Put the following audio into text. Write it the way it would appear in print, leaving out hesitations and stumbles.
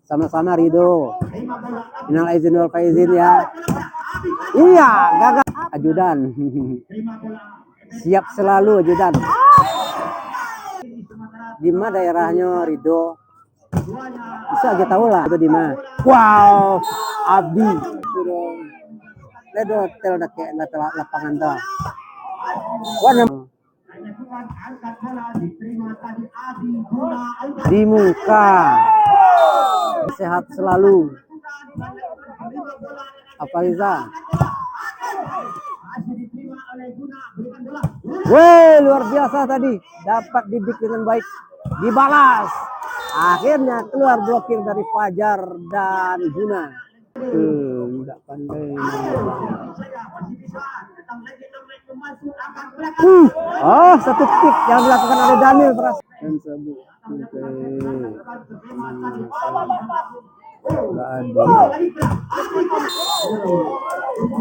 Sama-sama Rido. Minal aizin wal faizin ya. Iya, gagal. Ajudan. Siap selalu ajudan. Di mana daerahnya Rido? Bisa kita tahu lah itu di mana. Wow, Abdi. Itu dong. Itu hotel dah kayak lapangan dah. Warna di muka. Sehat selalu. Apa Riza? Wih, luar biasa tadi. Dapat didik dengan baik. Dibalas. Akhirnya keluar blokir dari Fajar dan Guna. Tidak pandai. Oh, satu kick yang dilakukan oleh Daniel terus. Enggak ada.